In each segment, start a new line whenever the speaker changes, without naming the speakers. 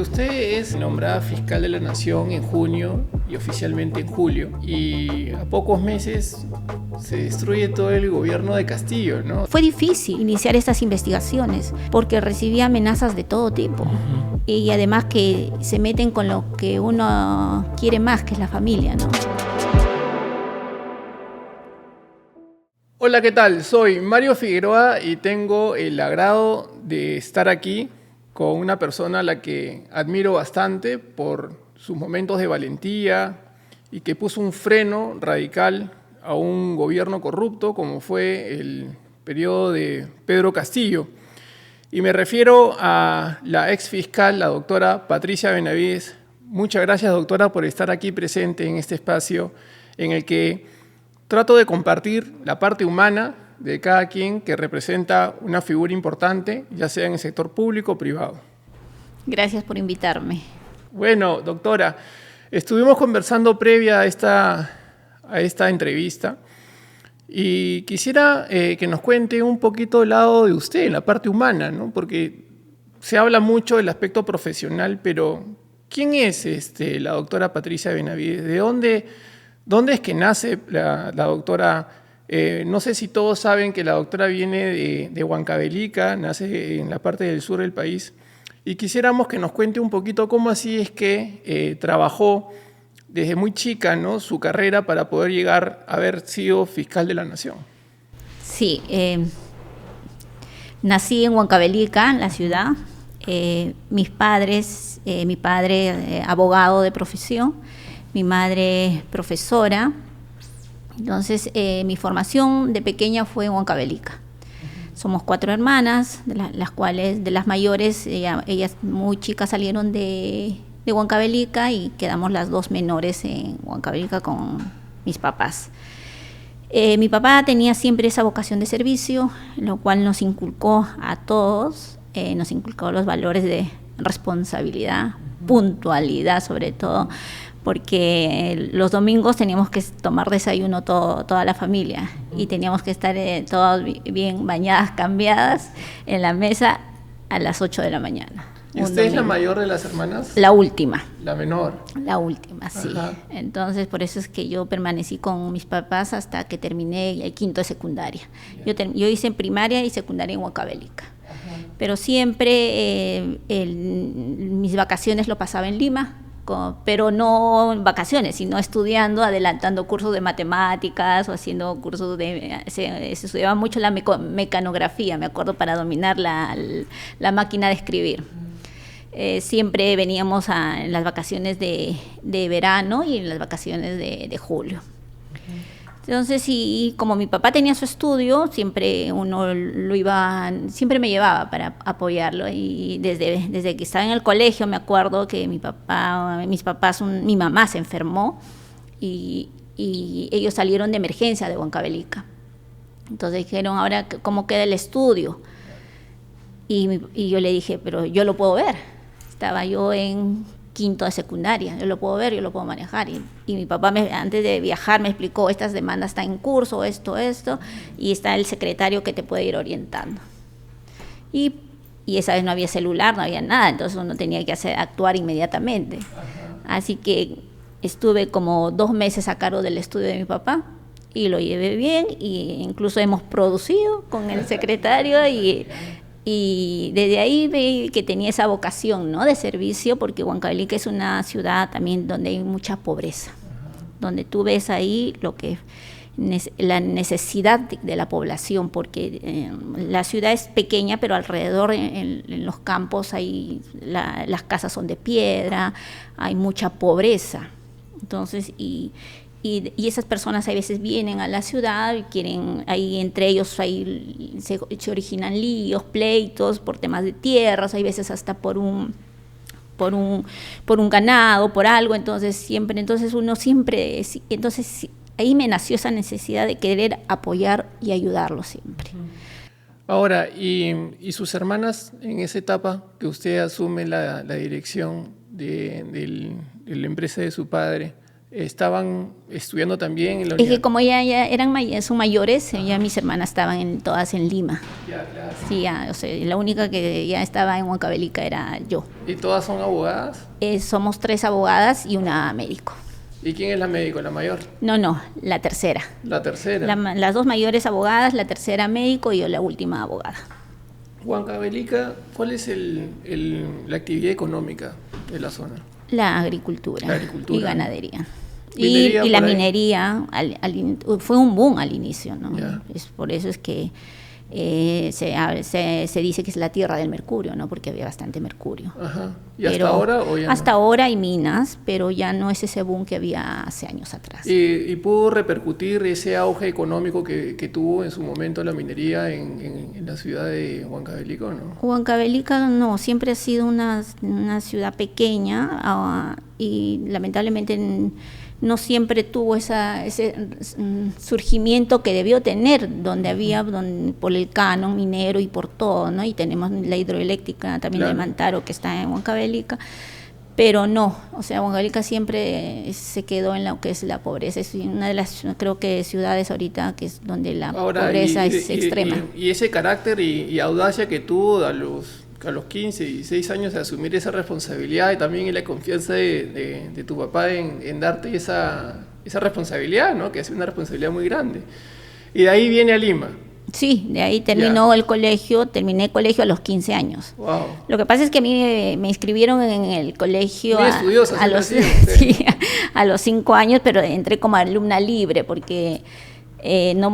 Usted es nombrada fiscal de la Nación en junio y oficialmente en julio. Y a pocos meses se destruye todo el gobierno de Castillo, ¿no?
Fue difícil iniciar estas investigaciones porque recibía amenazas de todo tipo. Y además que se meten con lo que uno quiere más, que es la familia, ¿no?
Hola, ¿qué tal? Soy Mario Figueroa y tengo el agrado de estar aquí con una persona a la que admiro bastante por sus momentos de valentía y que puso un freno radical a un gobierno corrupto como fue el periodo de Pedro Castillo. Y me refiero a la ex fiscal, la doctora Patricia Benavides. Muchas gracias, doctora, por estar aquí presente en este espacio en el que trato de compartir la parte humana de cada quien que representa una figura importante, ya sea en el sector público o privado.
Gracias por invitarme.
Bueno, doctora, estuvimos conversando previa a esta entrevista y quisiera que nos cuente un poquito el lado de usted, la parte humana, ¿no? Porque se habla mucho del aspecto profesional, pero ¿quién es la doctora Patricia Benavides? ¿De dónde es que nace la doctora? No sé si todos saben que la doctora viene de Huancavelica, nace en la parte del sur del país, y quisiéramos que nos cuente un poquito cómo así es que trabajó desde muy chica, ¿no?, su carrera para poder llegar a haber sido fiscal de la Nación.
Sí, nací en Huancavelica, en la ciudad. Mi padre abogado de profesión, mi madre profesora. Entonces, mi formación de pequeña fue en Huancavelica. Somos 4 hermanas, de las mayores, ellas muy chicas salieron de Huancavelica y quedamos las 2 menores en Huancavelica con mis papás. Mi papá tenía siempre esa vocación de servicio, lo cual nos inculcó a todos, nos inculcó los valores de responsabilidad, puntualidad sobre todo, porque los domingos teníamos que tomar desayuno toda la familia y teníamos que estar todas bien bañadas, cambiadas en la mesa a las 8 de la mañana.
¿Y usted es la mayor de las hermanas?
La última.
La menor.
La última, sí.
Ajá.
Entonces, por eso es que yo permanecí con mis papás hasta que terminé el quinto de secundaria. Yo hice primaria y secundaria en Huancavelica. Pero siempre mis vacaciones lo pasaba en Lima, pero no en vacaciones, sino estudiando, adelantando cursos de matemáticas o haciendo cursos se estudiaba mucho la mecanografía, me acuerdo, para dominar la máquina de escribir. Siempre veníamos en las vacaciones de verano y en las vacaciones de julio. Entonces, y como mi papá tenía su estudio, siempre me llevaba para apoyarlo. Y desde que estaba en el colegio, me acuerdo que mi mamá se enfermó y ellos salieron de emergencia de Huancavelica. Entonces dijeron, ahora, ¿cómo queda el estudio? Y yo le dije, pero yo lo puedo ver. Estaba yo en quinto de secundaria, yo lo puedo ver, yo lo puedo manejar. Y mi papá, antes de viajar, me explicó, estas demandas están en curso, esto, y está el secretario que te puede ir orientando. Y esa vez no había celular, no había nada, entonces uno tenía que actuar inmediatamente. Así que estuve como 2 meses a cargo del estudio de mi papá, y lo llevé bien, y incluso hemos producido con el secretario, y desde ahí vi que tenía esa vocación, ¿no?, de servicio, porque Huancavelica es una ciudad también donde hay mucha pobreza, donde tú ves ahí la necesidad de la población, porque la ciudad es pequeña, pero alrededor en los campos las casas son de piedra, hay mucha pobreza. Entonces, y esas personas a veces vienen a la ciudad y quieren, ahí entre ellos se originan líos, pleitos por temas de tierras, hay veces hasta por un ganado, por algo. Entonces ahí me nació esa necesidad de querer apoyar y ayudarlos siempre.
Ahora, ¿y sus hermanas en esa etapa que usted asume la dirección de la empresa de su padre? estaban estudiando también en la
Es que
universidad.
como ya eran son mayores, ya mis hermanas estaban todas en Lima.
Ya, claro.
Sí, ya, o sea, la única que ya estaba en Huancavelica era yo.
¿Y todas son abogadas?
Somos 3 abogadas y una médico.
¿Y quién es la médico, la mayor?
No, la tercera.
La tercera.
Las 2 mayores abogadas, la tercera médico y yo la última abogada.
Huancavelica, ¿cuál es la actividad económica de la zona?
La agricultura, y ganadería.
Minería
Y la
por ahí.
minería fue un boom al inicio, ¿no?
Ya.
Por eso es que se dice que es la tierra del mercurio, ¿no? Porque había bastante mercurio.
Ajá. ¿Y
Pero
hasta ahora o ya no?
hasta ahora hay minas, pero ya no es ese boom que había hace años atrás.
¿Y pudo repercutir ese auge económico que tuvo en su momento la minería en la ciudad de Huancavelica o no?
Huancavelica no, siempre ha sido una ciudad pequeña y lamentablemente no siempre tuvo ese surgimiento que debió tener, donde había por el canon minero y por todo, ¿no? Y tenemos la hidroeléctrica también de
Claro.
Mantaro que está en Huancavelica, pero no, o sea, Huancavelica siempre se quedó en lo que es la pobreza. Es una de las, creo que ciudades ahorita que es donde la pobreza es extrema.
Y ese carácter y audacia que tuvo a los 15 y 16 años de asumir esa responsabilidad y también la confianza de tu papá en darte esa responsabilidad, ¿no? Que es una responsabilidad muy grande. Y de ahí viene a Lima.
Sí, de ahí terminé el colegio a los 15 años.
Wow.
Lo que pasa es que a mí me inscribieron en el colegio
Muy estudiosa,
a los,
siempre ha sido,
sí, a los 5 años, pero entré como alumna libre porque no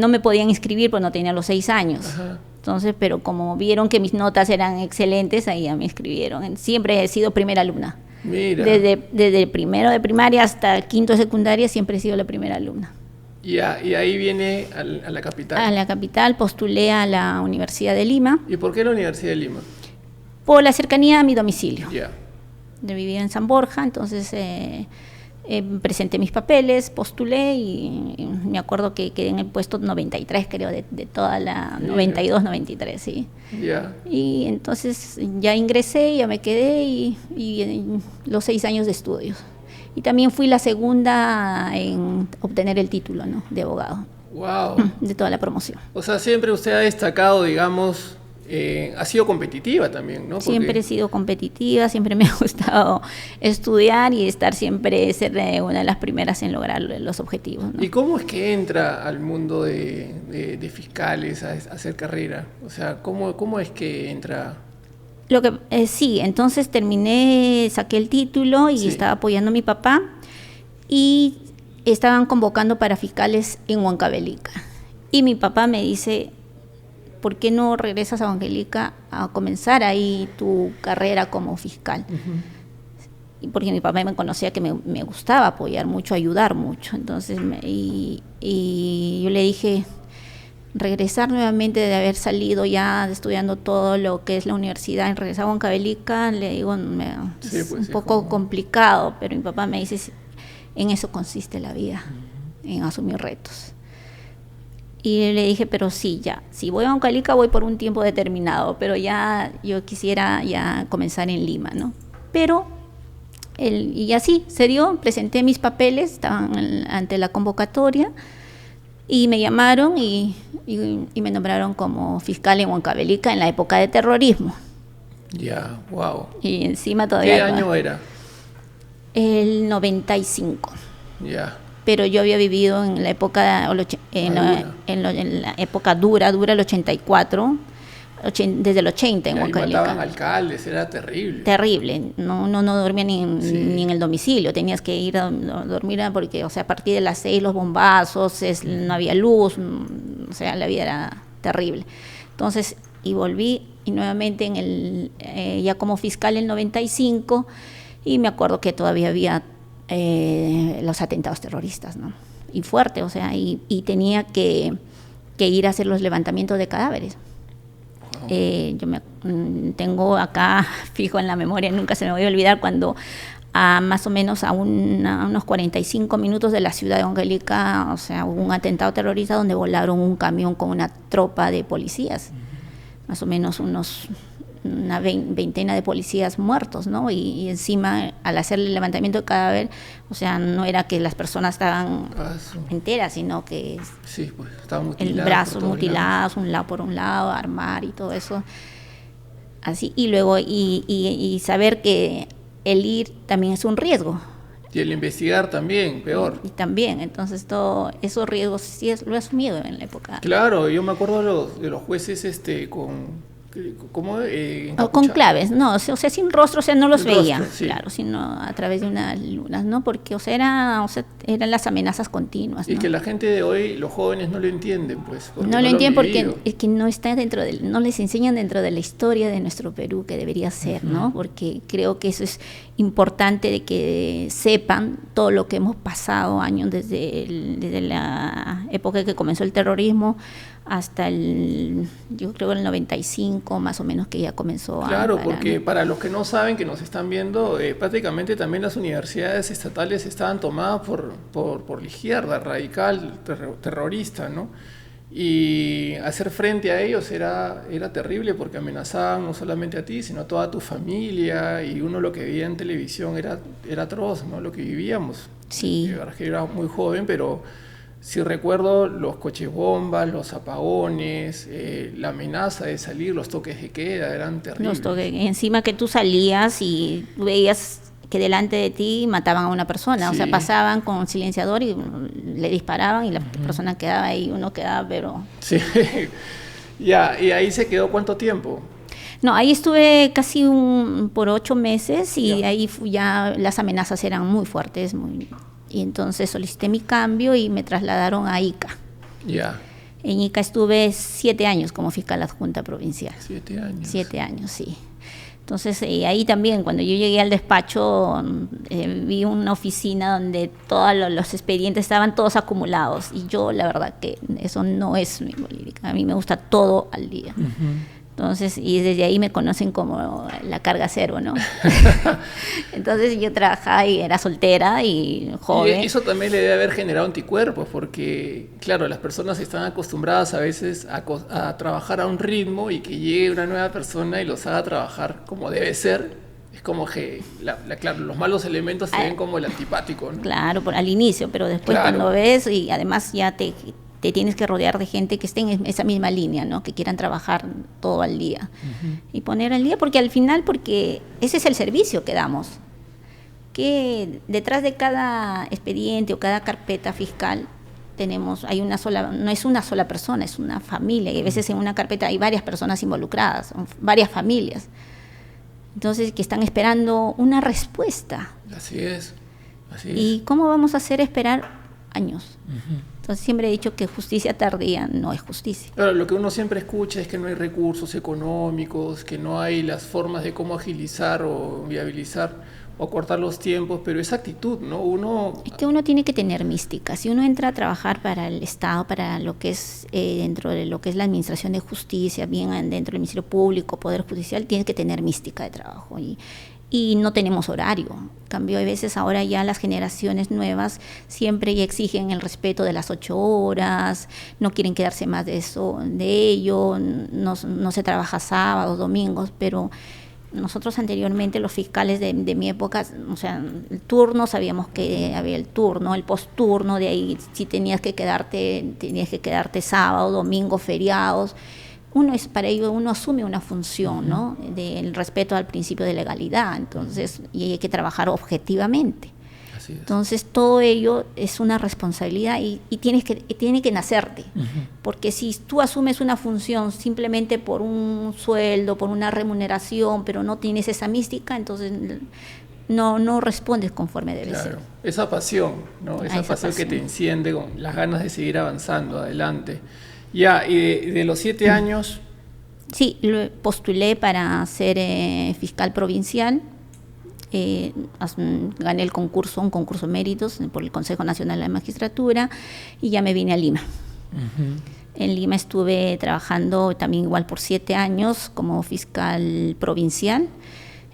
me podían inscribir porque no tenía los 6 años.
Ajá.
Entonces, pero como vieron que mis notas eran excelentes, ahí ya me inscribieron. Siempre he sido primera alumna.
Mira.
Desde primero de primaria hasta quinto de secundaria siempre he sido la primera alumna.
Y ahí viene a la capital.
A la capital postulé a la Universidad de Lima
¿Y por qué la Universidad de Lima?
por la cercanía a mi domicilio.
Ya.
Yo vivía en San Borja, entonces presenté mis papeles, postulé y me acuerdo que quedé en el puesto 93, creo, de toda la
Mira.
92, 93, sí.
Ya.
Y entonces ya ingresé, ya me quedé y los 6 años de estudios. Y también fui la segunda en obtener el título, ¿no?, de abogado,
Wow.
de toda la promoción.
O sea, siempre usted ha destacado, digamos, ha sido competitiva también, ¿no? Porque
Siempre he sido competitiva, siempre me ha gustado estudiar y ser una de las primeras en lograr los objetivos, ¿no?
¿Y cómo es que entra al mundo de fiscales a hacer carrera? O sea, ¿cómo es que entra?
Sí, entonces saqué el título y
Sí.
estaba apoyando a mi papá y estaban convocando para fiscales en Huancavelica. Y mi papá me dice, ¿por qué no regresas a Huancavelica a comenzar ahí tu carrera como fiscal? Y porque mi papá me conocía que me gustaba apoyar mucho, ayudar mucho. Entonces, y yo le dije, regresar nuevamente de haber salido ya estudiando todo lo que es la universidad, en regresar a Huancavelica, le digo,
Sí,
es
pues,
un
sí,
poco
como-
complicado, pero mi papá me dice, en eso consiste la vida, en asumir retos. Y le dije, pero sí, ya, si voy a Huancavelica voy por un tiempo determinado, pero ya yo quisiera ya comenzar en Lima, ¿no? Pero, y así se dio, presenté mis papeles, estaban ante la convocatoria, y me llamaron y me nombraron como fiscal en Huancavelica en la época de terrorismo.
Ya, wow.
Y encima todavía...
¿Qué año era?
El 95.
Ya.
Pero yo había vivido en la época, en la época dura, el 84, desde el 80 en
Y ahí
Huancavelica.
mataban alcaldes, era terrible.
Terrible, no dormía
Sí.
ni en el domicilio, tenías que ir a dormir porque, o sea, a partir de las 6 los bombazos, no había luz, o sea, la vida era terrible. Entonces, y volví y nuevamente ya como fiscal en el 95 y me acuerdo que todavía había los atentados terroristas, ¿no? Y fuerte, o sea, y tenía que ir a hacer los levantamientos de cadáveres. Tengo acá fijo en la memoria, nunca se me voy a olvidar cuando más o menos a unos 45 minutos de la ciudad de Huancavelica, o sea, hubo un atentado terrorista donde volaron un camión con una tropa de policías, más o menos unos una veintena de policías muertos, ¿no? Y encima, al hacer el levantamiento de cadáver, o sea, no era que las personas estaban enteras, sino que
sí, pues, estaban mutiladas,
el brazo mutilados, un lado por un lado, armar y todo eso. Así, y luego, y saber que el ir también es un riesgo.
Y el investigar también, peor.
Y también, entonces todo esos riesgos sí lo he asumido en la época.
Claro, yo me acuerdo de los jueces
con claves, no, o sea, sin rostro, o sea, no los veía,
rostro, sí.
claro, sino a través de unas lunas, ¿no? Porque, o sea, eran las amenazas continuas, ¿no?
Y que la gente de hoy, los jóvenes, no lo entienden, pues.
No lo entienden porque es que no está no les enseñan dentro de la historia de nuestro Perú, que debería ser, ¿no? Porque creo que eso es importante, de que sepan todo lo que hemos pasado años desde la época que comenzó el terrorismo hasta yo creo el 95 más o menos, que ya comenzó.
Claro, porque para los que no saben, que nos están viendo, prácticamente también las universidades estatales estaban tomadas por la izquierda radical, terrorista, ¿no? Y hacer frente a ellos era terrible, porque amenazaban no solamente a ti, sino a toda tu familia, y uno lo que veía en televisión era atroz, ¿no? Lo que vivíamos.
Sí.
La verdad es que yo era muy joven, pero sí recuerdo los coches bombas, los apagones, la amenaza de salir, los toques de queda, eran terribles.
Los toques, encima que tú salías y veías que delante de ti mataban a una persona, sí. O sea, pasaban con un silenciador y le disparaban y la persona quedaba ahí, uno quedaba, pero...
Sí, ya, ¿y ahí se quedó cuánto tiempo?
No, ahí estuve casi por 8 meses y ahí ya las amenazas eran muy fuertes, y entonces solicité mi cambio y me trasladaron a Ica.
Ya.
En Ica estuve 7 años como fiscal adjunta provincial.
7 años.
7 años, sí. Entonces, ahí también, cuando yo llegué al despacho, vi una oficina donde todos los expedientes estaban todos acumulados. Y yo, la verdad, que eso no es mi política. A mí me gusta todo al día. Entonces, y desde ahí me conocen como la carga cero, ¿no? Entonces yo trabajaba y era soltera y joven.
Y eso también le debe haber generado anticuerpos, porque, claro, las personas están acostumbradas a veces a trabajar a un ritmo, y que llegue una nueva persona y los haga trabajar como debe ser. Es como que, claro, los malos elementos se ven como el antipático, ¿no?
Claro, al inicio, pero después cuando ves, y además ya te tienes que rodear de gente que esté en esa misma línea, ¿no? Que quieran trabajar todo al día. Y poner al día, porque al final, porque ese es el servicio que damos. Que detrás de cada expediente o cada carpeta fiscal hay una sola, no es una sola persona, es una familia. Y a veces en una carpeta hay varias personas involucradas, varias familias. Entonces, que están esperando una respuesta.
Así es.
¿Y cómo vamos a hacer esperar años? Entonces siempre he dicho que justicia tardía no es justicia.
Claro, lo que uno siempre escucha es que no hay recursos económicos, que no hay las formas de cómo agilizar o viabilizar o cortar los tiempos, pero esa actitud, ¿no?
Es que uno tiene que tener mística. Si uno entra a trabajar para el Estado, para lo que es dentro de lo que es la administración de justicia, bien dentro del Ministerio Público, Poder Judicial, tiene que tener mística de trabajo. Y no tenemos horario. En cambio, a veces ahora ya las generaciones nuevas siempre ya exigen el respeto de las 8 horas, no quieren quedarse más de ello, no se trabaja sábados, domingos, pero nosotros anteriormente, los fiscales de mi época, o sea, el turno, sabíamos que había el turno, el posturno, de ahí si tenías que quedarte sábado, domingo, feriados. Para ello uno asume una función, ¿no? Del respeto al principio de legalidad, entonces, y hay que trabajar objetivamente.
Así es.
Entonces todo ello es una responsabilidad y tiene que nacerte, porque si tú asumes una función simplemente por un sueldo, por una remuneración, pero no tienes esa mística, entonces no respondes conforme debe ser.
Esa pasión, ¿no? Esa pasión que te enciende con las ganas de seguir avanzando adelante. Ya, y de los 7 años...
Sí, postulé para ser fiscal provincial. Gané un concurso de méritos por el Consejo Nacional de la Magistratura, y ya me vine a Lima. En Lima estuve trabajando también igual por 7 años como fiscal provincial.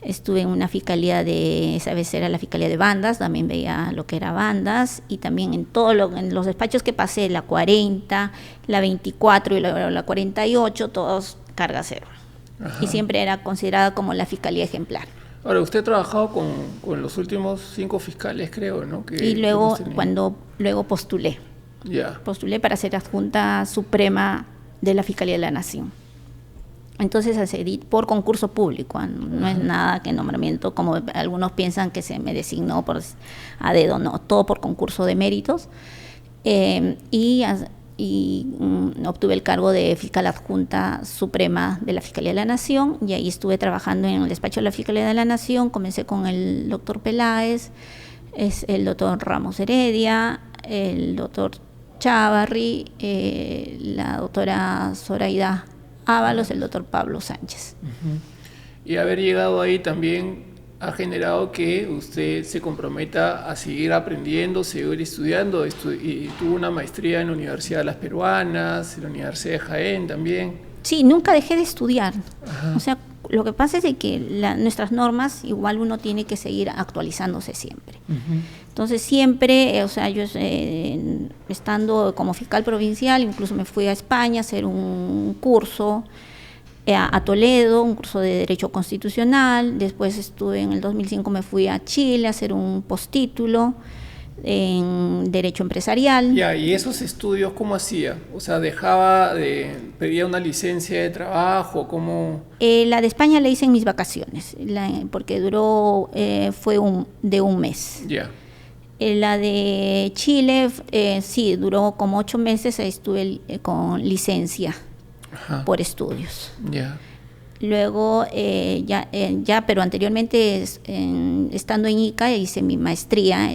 Estuve en una fiscalía esa vez era la fiscalía de bandas, también veía lo que era bandas, y también en los despachos que pasé, la 40, la 24 y la 48, todos carga cero.
Ajá.
y siempre era considerada como la fiscalía ejemplar.
Ahora, usted ha trabajado con los últimos 5 fiscales, creo, ¿no?
Y luego, luego postulé
Ya.
postulé para ser adjunta suprema de la Fiscalía de la Nación. Entonces accedí por concurso público, no es nada que nombramiento, como algunos piensan que se me designó a dedo, no, todo por concurso de méritos. Obtuve el cargo de fiscal adjunta suprema de la Fiscalía de la Nación, y ahí estuve trabajando en el despacho de la Fiscalía de la Nación. Comencé con el doctor Peláez, el doctor Ramos Heredia, el doctor Chávarri, la doctora Zoraida Ábalos, el doctor Pablo Sánchez.
Y haber llegado ahí también ha generado que usted se comprometa a seguir aprendiendo, seguir estudiando, y tuvo una maestría en la Universidad de las Peruanas, en la Universidad de Jaén también.
Sí, nunca dejé de estudiar.
Ajá.
O sea, lo que pasa es de que nuestras normas, igual uno tiene que seguir actualizándose siempre. Entonces siempre, o sea, yo estando como fiscal provincial, incluso me fui a España a hacer un curso, a Toledo, un curso de Derecho Constitucional. Después estuve en el 2005, me fui a Chile a hacer un postítulo en Derecho Empresarial.
Ya, ¿y esos estudios cómo hacía? O sea, pedía una licencia de trabajo, ¿cómo?
La de España la hice en mis vacaciones, porque duró, fue de un mes.
Ya.
La de Chile, sí, duró como 8 meses, ahí estuve con licencia. Ajá. Por estudios.
Ya.
Luego, pero anteriormente, estando en Ica, hice mi maestría,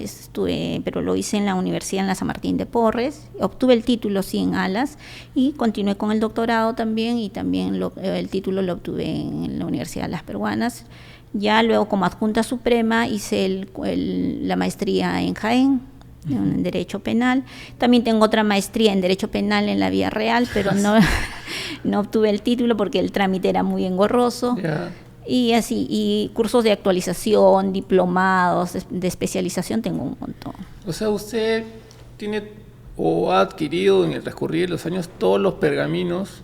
pero lo hice en la Universidad en la San Martín de Porres, obtuve el título, sí, en Alas, y continué con el doctorado también, y también el título lo obtuve en la Universidad de las Peruanas. Ya luego, como adjunta suprema, hice la maestría en Jaén, en Derecho Penal. También tengo otra maestría en Derecho Penal en la Vía Real, pero no obtuve el título porque el trámite era muy engorroso.
Yeah.
Y así, y cursos de actualización, diplomados, de especialización, tengo un montón.
O sea, usted tiene o ha adquirido en el transcurrir de los años todos los pergaminos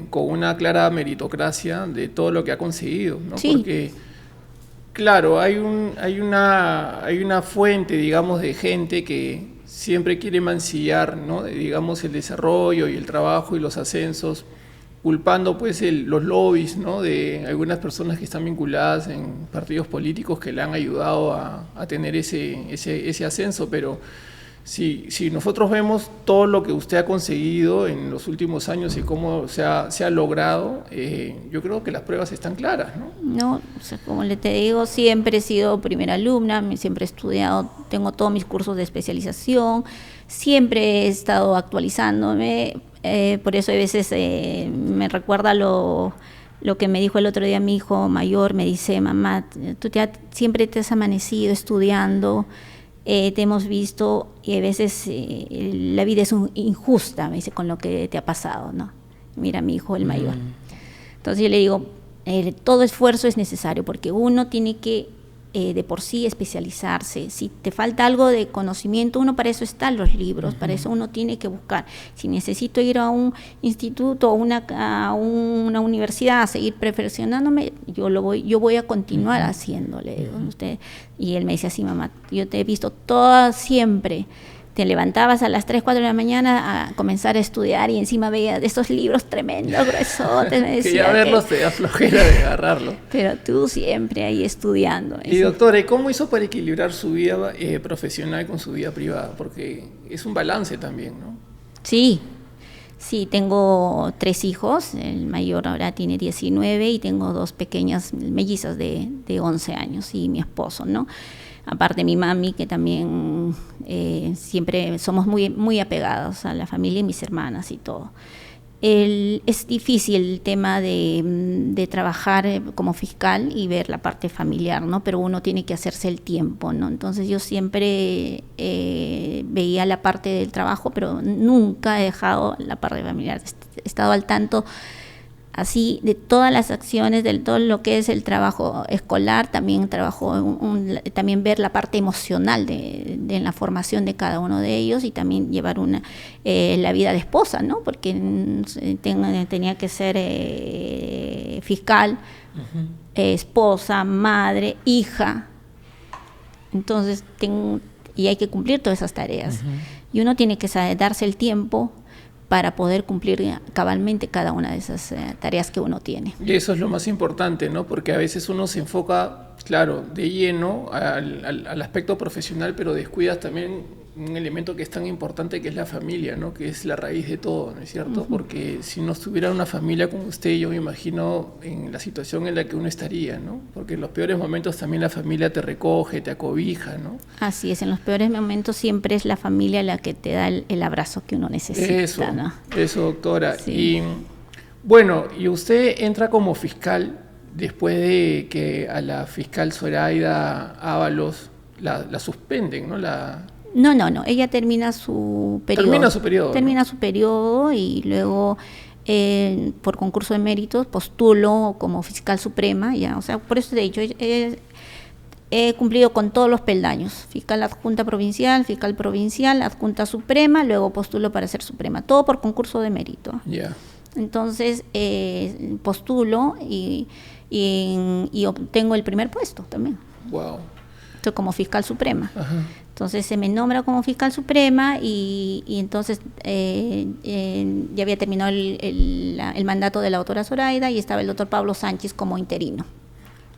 con una clara meritocracia de todo lo que ha conseguido, ¿no?
Sí.
Porque, claro, hay una fuente, digamos, de gente que siempre quiere mancillar, ¿no? Digamos, el desarrollo y el trabajo y los ascensos, culpando pues los lobbies, ¿no? De algunas personas que están vinculadas en partidos políticos que le han ayudado a tener ese ascenso, pero si nosotros vemos todo lo que usted ha conseguido en los últimos años y cómo se ha logrado, yo creo que las pruebas están claras, ¿no?
No, o sea, como te digo, siempre he sido primera alumna, siempre he estudiado, tengo todos mis cursos de especialización, siempre he estado actualizándome, por eso a veces me recuerda lo que me dijo el otro día mi hijo mayor, me dice: mamá, tú siempre te has amanecido estudiando, te hemos visto, y a veces la vida es injusta, me dice, con lo que te ha pasado, ¿no? Mira, mi hijo el mayor. Entonces yo le digo, todo esfuerzo es necesario, porque uno tiene que de por sí especializarse. Si te falta algo de conocimiento, para eso están los libros, para eso uno tiene que buscar. Si necesito ir a un instituto o a una universidad a seguir perfeccionándome, yo voy a continuar haciéndole. Y él me dice así: mamá, yo te he visto toda siempre. Te levantabas a las 3, 4 de la mañana a comenzar a estudiar, y encima veía de estos libros tremendos, gruesotes, me decía.
Que ya verlos te da flojera de agarrarlo.
Pero tú siempre ahí estudiando.
Y doctora, ¿y cómo hizo para equilibrar su vida profesional con su vida privada? Porque es un balance también, ¿no?
Sí, tengo 3 hijos, el mayor ahora tiene 19 y tengo 2 pequeñas mellizas de 11 años y mi esposo, ¿no? Aparte mi mami, que también siempre somos muy, muy apegados a la familia y mis hermanas y todo. Es difícil el tema de trabajar como fiscal y ver la parte familiar, ¿no? Pero uno tiene que hacerse el tiempo, ¿no? Entonces yo siempre veía la parte del trabajo, pero nunca he dejado la parte familiar. He estado al tanto así de todas las acciones, de todo lo que es el trabajo escolar, también también ver la parte emocional de la formación de cada uno de ellos y también llevar la vida de esposa, ¿no? Porque tenía que ser fiscal, esposa, madre, hija. Entonces y hay que cumplir todas esas tareas. Y uno tiene que darse el tiempo para poder cumplir cabalmente cada una de esas tareas que uno tiene.
Y eso es lo más importante, ¿no? Porque a veces uno se enfoca, claro, de lleno al aspecto profesional, pero descuidas también un elemento que es tan importante, que es la familia, ¿no? Que es la raíz de todo, ¿no es cierto? Porque si no estuviera una familia como usted, yo me imagino en la situación en la que uno estaría, ¿no? Porque en los peores momentos también la familia te recoge, te acobija, ¿no?
Así es, en los peores momentos siempre es la familia la que te da el abrazo que uno necesita,
eso,
¿no?
Eso, doctora.
Sí.
Y bueno, y usted entra como fiscal después de que a la fiscal Zoraida Ábalos la suspenden, ¿no?
No, ella termina su periodo. Termina su periodo y luego por concurso de méritos postulo como fiscal suprema, ya, o sea, por eso te he dicho, he cumplido con todos los peldaños, fiscal adjunta provincial, fiscal provincial, adjunta suprema, luego postulo para ser suprema, todo por concurso de mérito.
Yeah.
Entonces postulo y obtengo el primer puesto también.
Wow.
Entonces, como fiscal suprema.
Ajá.
Entonces se me nombra como fiscal suprema y entonces ya había terminado el mandato de la doctora Zoraida y estaba el doctor Pablo Sánchez como interino.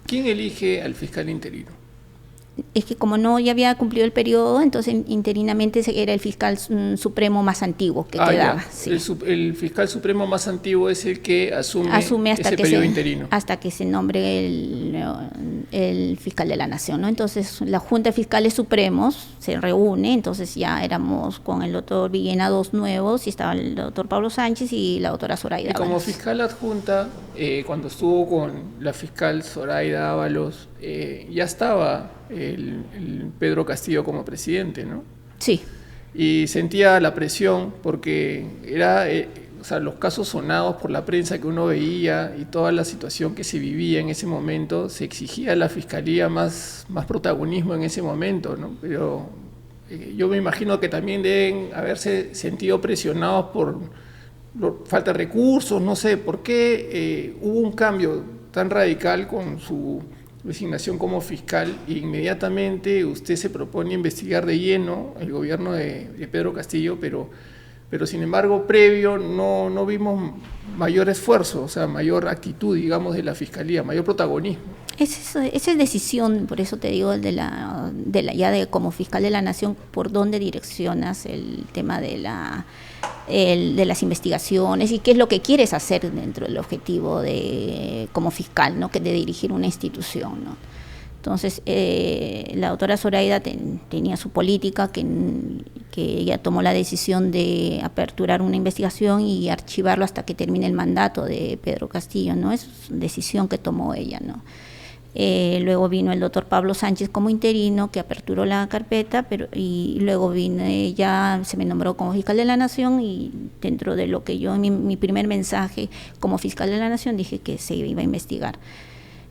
¿Quién elige al fiscal interino?
Es que como no ya había cumplido el periodo, entonces interinamente era el fiscal supremo más antiguo que quedaba. Sí.
El fiscal supremo más antiguo es el que asume
hasta
ese periodo interino.
Hasta que se nombre el fiscal de la nación, ¿no? Entonces la Junta de Fiscales Supremos se reúne, entonces ya éramos con el doctor Villena dos nuevos y estaba el doctor Pablo Sánchez y la doctora Zoraida Ábalos.
Y como fiscal adjunta, cuando estuvo con la fiscal Zoraida Ábalos, ya estaba el Pedro Castillo como presidente, ¿no?
Sí.
Y sentía la presión porque era, o sea, los casos sonados por la prensa que uno veía y toda la situación que se vivía en ese momento, se exigía a la fiscalía más protagonismo en ese momento, ¿no? Pero yo me imagino que también deben haberse sentido presionados por falta de recursos, no sé, ¿por qué hubo un cambio tan radical con su designación como fiscal e inmediatamente usted se propone investigar de lleno el gobierno de Pedro Castillo, pero sin embargo previo no vimos mayor esfuerzo, o sea, mayor actitud, digamos, de la fiscalía, mayor protagonismo?
Esa es decisión, por eso te digo, como fiscal de la nación, por dónde direccionas el tema de las investigaciones y qué es lo que quieres hacer dentro del objetivo como fiscal, ¿no? Que de dirigir una institución, ¿no? Entonces, la doctora Zoraida tenía su política, que ella tomó la decisión de aperturar una investigación y archivarlo hasta que termine el mandato de Pedro Castillo, ¿no? Es una decisión que tomó ella, ¿no? Luego vino el doctor Pablo Sánchez como interino, que aperturó la carpeta, y luego ya se me nombró como fiscal de la Nación, y dentro de lo que yo, mi primer mensaje como fiscal de la Nación, dije que se iba a investigar.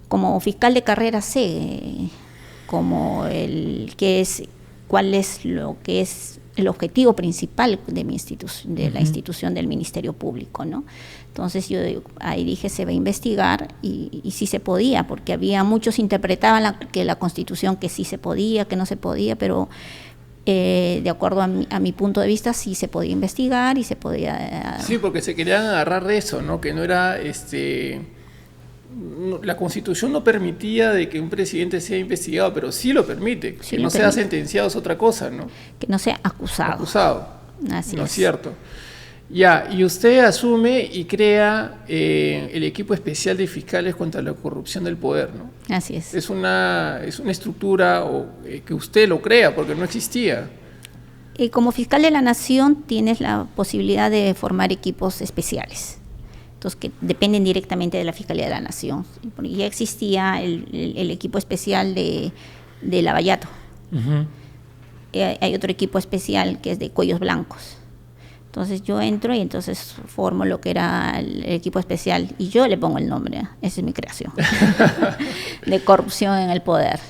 Como fiscal de carrera sé cuál es lo que es el objetivo principal de la institución del Ministerio Público, ¿no? Entonces yo ahí dije, se va a investigar, y sí se podía, porque había muchos interpretaban que la Constitución que sí se podía, que no se podía, pero de acuerdo a mi punto de vista sí se podía investigar y se podía...
Sí, porque se querían agarrar de eso, ¿no? Que no era... la Constitución no permitía de que un presidente sea investigado, pero sí lo permite.
Sí,
que no sea sentenciado es otra cosa, ¿no?
Que no sea acusado. Así
no es cierto. Ya, y usted asume y crea el equipo especial de fiscales contra la corrupción del poder, ¿no?
Así es.
Es una estructura que usted lo crea, porque no existía.
Como fiscal de la Nación tienes la posibilidad de formar equipos especiales, entonces que dependen directamente de la Fiscalía de la Nación. Porque ya existía el equipo especial de Lavallato. Hay otro equipo especial que es de Cuellos Blancos. Entonces yo entro y entonces formo lo que era el equipo especial y yo le pongo el nombre, esa es mi creación, de corrupción en el poder.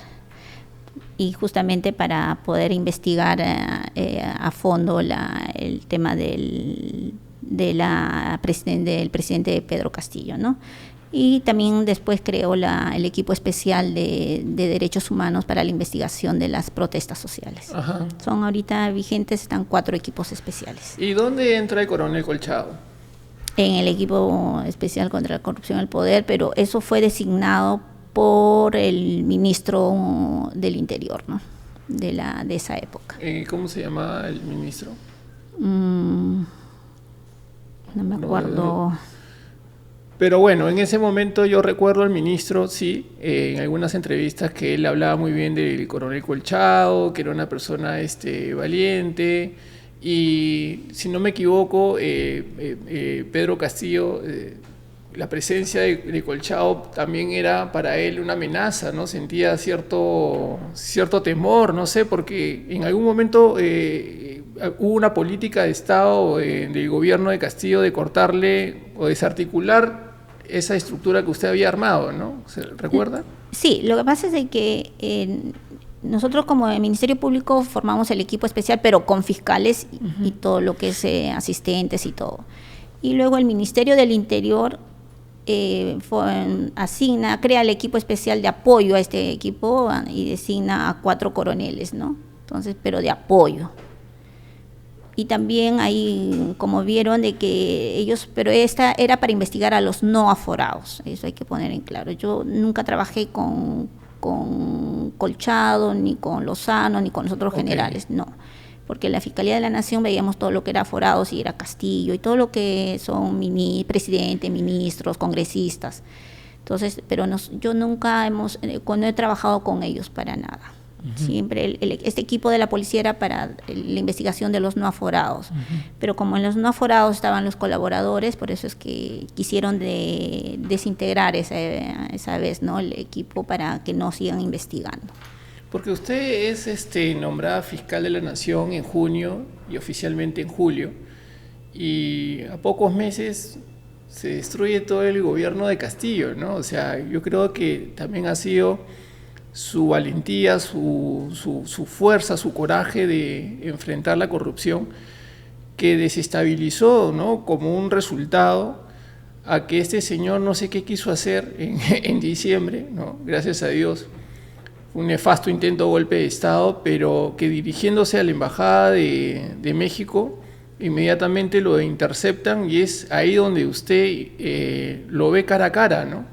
Y justamente para poder investigar a fondo el tema del presidente Pedro Castillo, ¿no? Y también después creó el equipo especial de derechos humanos para la investigación de las protestas sociales.
Ajá.
Son ahorita vigentes, están 4 equipos especiales.
¿Y dónde entra el coronel Colchado?
En el equipo especial contra la corrupción del poder, pero eso fue designado por el ministro del Interior, ¿no? de esa época.
¿Cómo se llama el ministro?
No me acuerdo.
Pero bueno, en ese momento yo recuerdo al ministro, sí, en algunas entrevistas que él hablaba muy bien del coronel Colchado, que era una persona valiente, y si no me equivoco, Pedro Castillo, la presencia de Colchado también era para él una amenaza, ¿no? Sentía cierto temor, no sé, porque en algún momento hubo una política de Estado del gobierno de Castillo de cortarle o desarticular esa estructura que usted había armado, ¿no? ¿Se recuerda?
Sí, lo que pasa es de que nosotros como el Ministerio Público formamos el equipo especial, pero con fiscales y todo lo que es asistentes y todo. Y luego el Ministerio del Interior crea el equipo especial de apoyo a este equipo y designa a 4 coroneles, ¿no? Entonces, pero de apoyo. Y también ahí, como vieron, de que ellos, pero esta era para investigar a los no aforados, eso hay que poner en claro. Yo nunca trabajé con Colchado, ni con Lozano, ni con los otros generales, no. Porque en la Fiscalía de la Nación veíamos todo lo que era aforados y era Castillo, y todo lo que son presidente, ministros, congresistas. Entonces, pero yo nunca no he trabajado con ellos para nada. Siempre este equipo de la policía era para la investigación de los no aforados, pero como en los no aforados estaban los colaboradores, por eso es que quisieron desintegrar esa vez, ¿no? El equipo para que no sigan investigando.
Porque usted es nombrada fiscal de la Nación en junio y oficialmente en julio, y a pocos meses se destruye todo el gobierno de Castillo, ¿no? O sea, yo creo que también ha sido su valentía, su fuerza, su coraje de enfrentar la corrupción que desestabilizó, ¿no? Como un resultado a que este señor no sé qué quiso hacer en diciembre, ¿no? Gracias a Dios. Fue un nefasto intento de golpe de Estado, pero que dirigiéndose a la Embajada de México, inmediatamente lo interceptan y es ahí donde usted lo ve cara a cara, ¿no?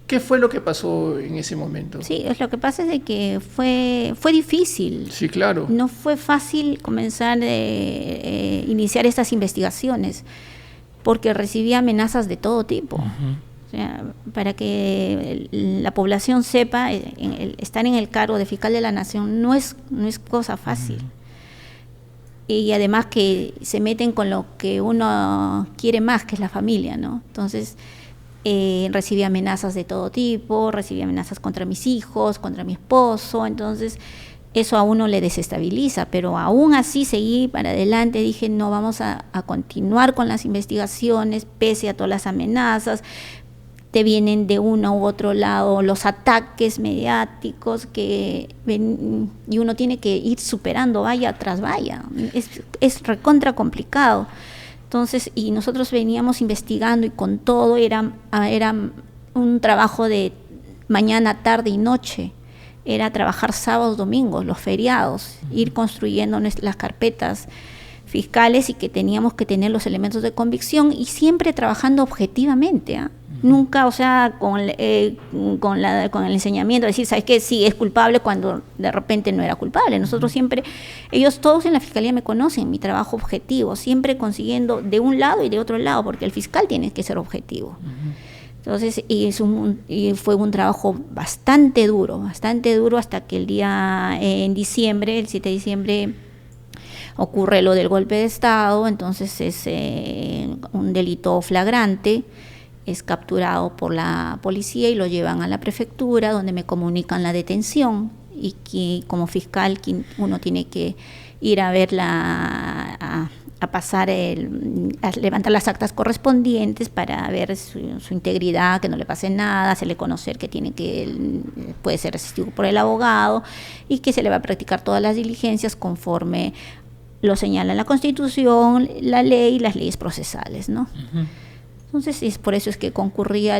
¿Qué fue lo que pasó en ese momento?
Sí, lo que pasa es de que fue difícil.
Sí, claro.
No fue fácil comenzar iniciar estas investigaciones, porque recibía amenazas de todo tipo. O sea, para que la población sepa, estar en el cargo de fiscal de la Nación no es cosa fácil. Y además que se meten con lo que uno quiere más, que es la familia, ¿no? Entonces, recibí amenazas de todo tipo, recibí amenazas contra mis hijos, contra mi esposo, entonces eso a uno le desestabiliza, pero aún así seguí para adelante, dije no, vamos a continuar con las investigaciones pese a todas las amenazas. Te vienen de uno u otro lado los ataques mediáticos y uno tiene que ir superando valla tras valla, es recontra complicado. Entonces, y nosotros veníamos investigando y con todo era un trabajo de mañana, tarde y noche. Era trabajar sábados, domingos, los feriados, ir construyendo las carpetas fiscales y que teníamos que tener los elementos de convicción y siempre trabajando objetivamente, ¿eh? Nunca, o sea, con el enseñamiento, decir, ¿sabes qué? Sí, es culpable cuando de repente no era culpable. Nosotros siempre, ellos todos en la Fiscalía me conocen, mi trabajo objetivo, siempre consiguiendo de un lado y de otro lado, porque el fiscal tiene que ser objetivo. Entonces, y fue un trabajo bastante duro hasta que el día, en diciembre, el 7 de diciembre, ocurre lo del golpe de Estado, entonces es un delito flagrante. Es capturado por la policía y lo llevan a la prefectura, donde me comunican la detención y que como fiscal uno tiene que ir a ver a pasar, a levantar las actas correspondientes para ver su integridad, que no le pase nada, hacerle conocer que puede ser asistido por el abogado y que se le va a practicar todas las diligencias conforme lo señala la Constitución, la ley y las leyes procesales, ¿no? Uh-huh. Entonces, por eso es que concurrí a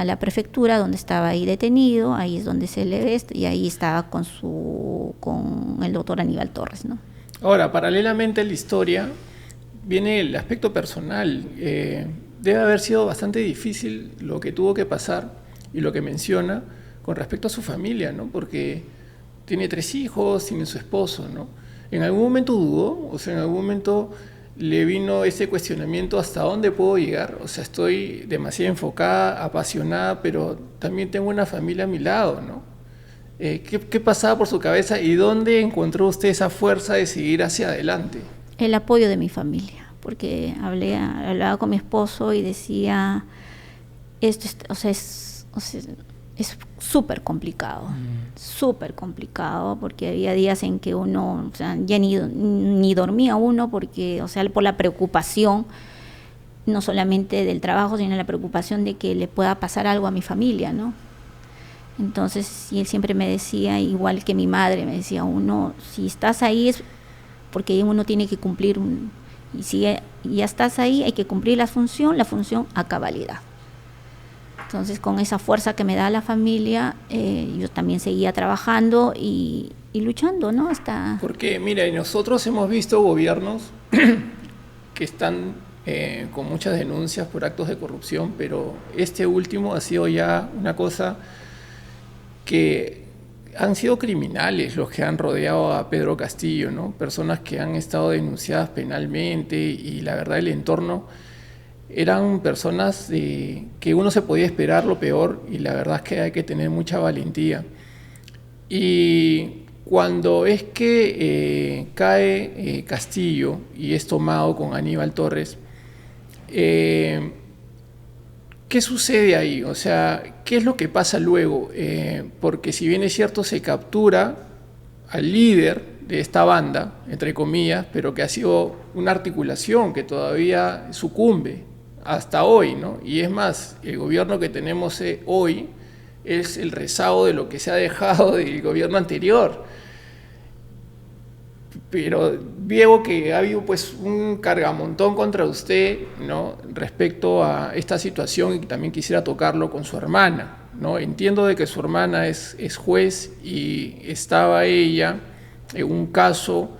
la prefectura, donde estaba ahí detenido, ahí es donde se le ve, y ahí estaba con el doctor Aníbal Torres, ¿no?
Ahora, paralelamente a la historia, viene el aspecto personal. Debe haber sido bastante difícil lo que tuvo que pasar y lo que menciona con respecto a su familia, ¿no? Porque tiene 3 hijos, tiene su esposo, ¿no? ¿En algún momento dudó? O sea, ¿en algún momento le vino ese cuestionamiento hasta dónde puedo llegar? O sea, estoy demasiado enfocada, apasionada, pero también tengo una familia a mi lado, ¿no? ¿Qué pasaba por su cabeza y dónde encontró usted esa fuerza de seguir hacia adelante?
El apoyo de mi familia, porque hablaba con mi esposo y decía, esto es súper complicado, porque había días en que uno, o sea, ya ni dormía uno, porque, o sea, por la preocupación, no solamente del trabajo, sino la preocupación de que le pueda pasar algo a mi familia, ¿no? Entonces, y él siempre me decía, igual que mi madre, me decía, uno, si estás ahí es porque uno tiene que cumplir, y si ya estás ahí, hay que cumplir la función a cabalidad. Entonces, con esa fuerza que me da la familia, yo también seguía trabajando y luchando, ¿no?
Porque, mira, nosotros hemos visto gobiernos que están con muchas denuncias por actos de corrupción, pero este último ha sido ya una cosa que han sido criminales los que han rodeado a Pedro Castillo, ¿no? Personas que han estado denunciadas penalmente y la verdad el entorno eran personas que uno se podía esperar lo peor y la verdad es que hay que tener mucha valentía. Y cuando es que cae Castillo y es tomado con Aníbal Torres, ¿qué sucede ahí? O sea, ¿qué es lo que pasa luego? Porque si bien es cierto, se captura al líder de esta banda, entre comillas, pero que ha sido una articulación que todavía sucumbe hasta hoy, ¿no? Y es más, el gobierno que tenemos hoy es el rezago de lo que se ha dejado del gobierno anterior. Pero veo que ha habido pues un cargamontón contra usted, ¿no? Respecto a esta situación, y también quisiera tocarlo con su hermana, ¿no? Entiendo de que su hermana es juez y estaba ella en un caso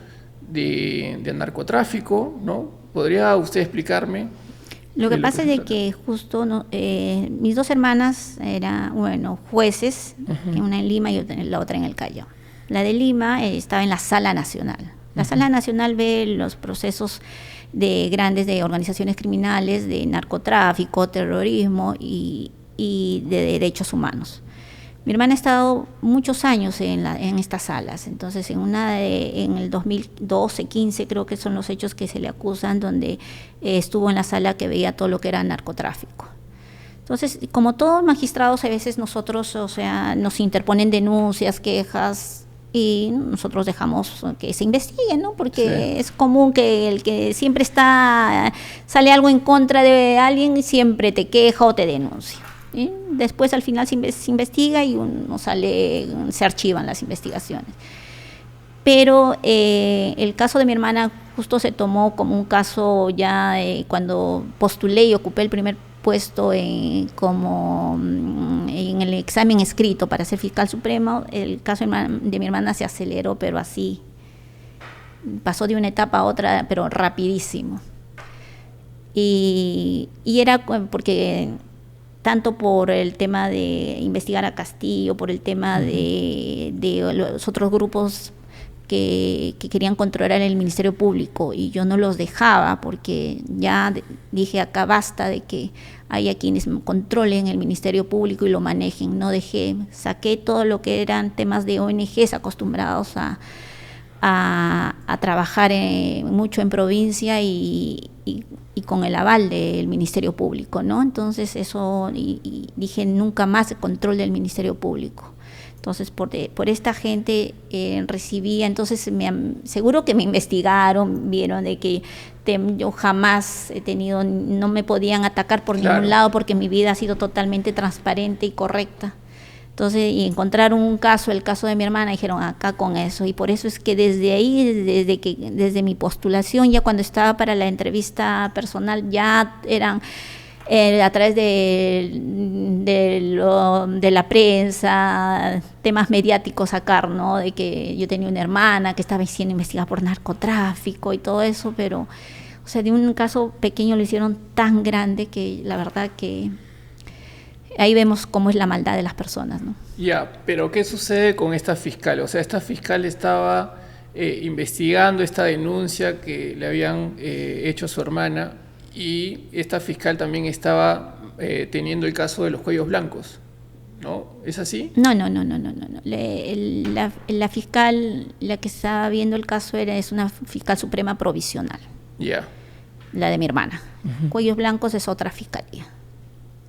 de narcotráfico, ¿no? ¿Podría usted explicarme?
Lo que pasa es que justo mis 2 hermanas eran, jueces, uh-huh. Una en Lima y la otra en el Callao. La de Lima estaba en la Sala Nacional. La Sala Nacional ve los procesos grandes de organizaciones criminales, de narcotráfico, terrorismo y de derechos humanos. Mi hermana ha estado muchos años en estas salas, entonces en el 2012, 15 creo que son los hechos que se le acusan, donde estuvo en la sala que veía todo lo que era narcotráfico. Entonces, como todos magistrados, a veces nosotros, o sea, nos interponen denuncias, quejas, y nosotros dejamos que se investigue, ¿no? Porque sí, es común que el que siempre sale algo en contra de alguien, siempre te queja o te denuncia. ¿Sí? Después al final se investiga y se archivan las investigaciones. Pero el caso de mi hermana justo se tomó como un caso ya cuando postulé y ocupé el primer puesto en el examen escrito para ser fiscal supremo. El caso de mi hermana se aceleró, pero así, pasó de una etapa a otra, pero rapidísimo. Y era porque tanto por el tema de investigar a Castillo, por el tema de los otros grupos que querían controlar el Ministerio Público, y yo no los dejaba porque ya dije, acá basta de que haya quienes controlen el Ministerio Público y lo manejen. No dejé, saqué todo lo que eran temas de ONGs acostumbrados a trabajar mucho en provincia y con el aval del Ministerio Público, ¿no? Entonces eso, y dije, nunca más control del Ministerio Público. Entonces, por esta gente recibía, entonces seguro que me investigaron, vieron de que yo jamás he tenido, no me podían atacar por
Claro.
ningún lado porque mi vida ha sido totalmente transparente y correcta. Entonces, y encontraron un caso, el caso de mi hermana, dijeron acá con eso. Y por eso es que desde ahí, desde mi postulación, ya cuando estaba para la entrevista personal, ya eran a través de la prensa, temas mediáticos sacar, ¿no? De que yo tenía una hermana que estaba siendo investigada por narcotráfico y todo eso, pero, o sea, de un caso pequeño lo hicieron tan grande que la verdad que ahí vemos cómo es la maldad de las personas, ¿no?
Ya, pero ¿qué sucede con esta fiscal? O sea, esta fiscal estaba investigando esta denuncia que le habían hecho a su hermana, y esta fiscal también estaba teniendo el caso de los cuellos blancos, ¿no? ¿Es así?
No. La fiscal, la que estaba viendo el caso es una fiscal suprema provisional,
Ya.
la de mi hermana. Cuellos Blancos es otra fiscalía.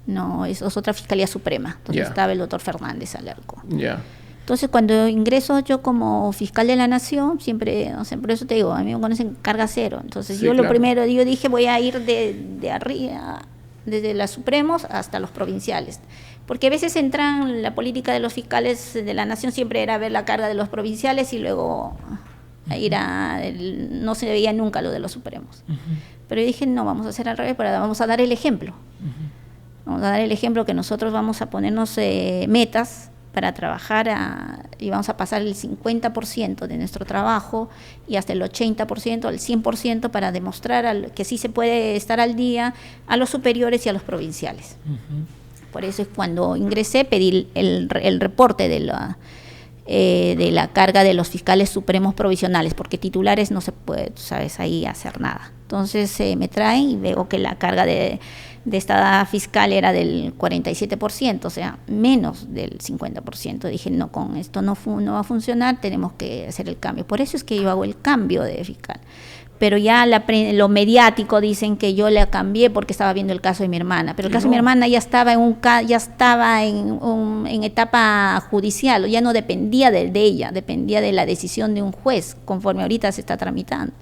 No, es otra fiscalía suprema, donde estaba el doctor Fernández Alarcón.
Ya.
Entonces, cuando ingreso yo como fiscal de la Nación, siempre, o sea, por eso te digo, a mí me conocen carga cero. Entonces,
Sí,
yo lo
claro.
primero, yo dije, voy a ir de arriba, desde los supremos hasta los provinciales. Porque a veces entran, la política de los fiscales de la Nación siempre era ver la carga de los provinciales y luego no se veía nunca lo de los supremos. Pero yo dije, no, vamos a hacer al revés, vamos a dar el ejemplo. Vamos a dar el ejemplo que nosotros vamos a ponernos metas para trabajar y vamos a pasar el 50% de nuestro trabajo y hasta el 80%, el 100% para demostrar que sí se puede estar al día a los superiores y a los provinciales. Por eso es cuando ingresé pedí el reporte de la carga de los fiscales supremos provisionales, porque titulares no se puede, tú sabes, ahí hacer nada. Entonces me traen y veo que la carga de esta fiscal era del 47%, o sea, menos del 50%. Dije, no, con esto no va a funcionar, tenemos que hacer el cambio. Por eso es que yo hago el cambio de fiscal. Pero ya lo mediático dicen que yo la cambié porque estaba viendo el caso de mi hermana. Pero el caso de mi hermana ya estaba en etapa judicial, ya no dependía de ella, dependía de la decisión de un juez, conforme ahorita se está tramitando.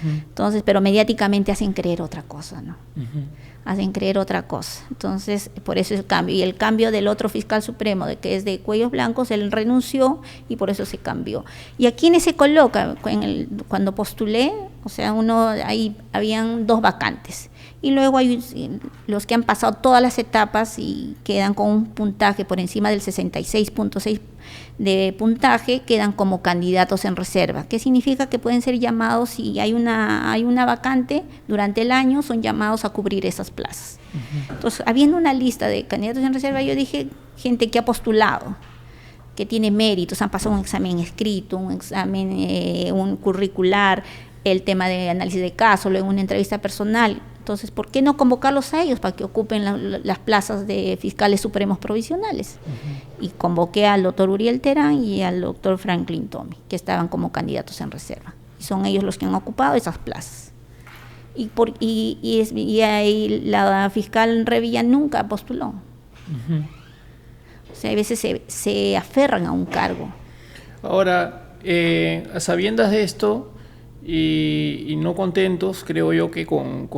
Entonces, pero mediáticamente hacen creer otra cosa, ¿no? Hacen creer otra cosa. Entonces, por eso es el cambio. Y el cambio del otro fiscal supremo, que es de Cuellos Blancos, él renunció y por eso se cambió. ¿Y a quiénes se coloca? Cuando postulé, o sea, ahí habían 2 vacantes. Y luego hay los que han pasado todas las etapas y quedan con un puntaje por encima del 66.6 de puntaje, quedan como candidatos en reserva. ¿Qué significa? Que pueden ser llamados, si hay una vacante durante el año, son llamados a cubrir esas plazas. Entonces, habiendo una lista de candidatos en reserva, yo dije, gente que ha postulado, que tiene méritos, han pasado un examen escrito, un examen un curricular, el tema de análisis de caso, luego una entrevista personal. Entonces, ¿por qué no convocarlos a ellos para que ocupen las plazas de fiscales supremos provisionales? Y convoqué al doctor Uriel Terán y al doctor Franklin Tommy, que estaban como candidatos en reserva. Y son ellos los que han ocupado esas plazas. Y ahí la fiscal Revilla nunca postuló. O sea, a veces se aferran a un cargo.
Ahora, a sabiendas de esto y no contentos, creo yo que con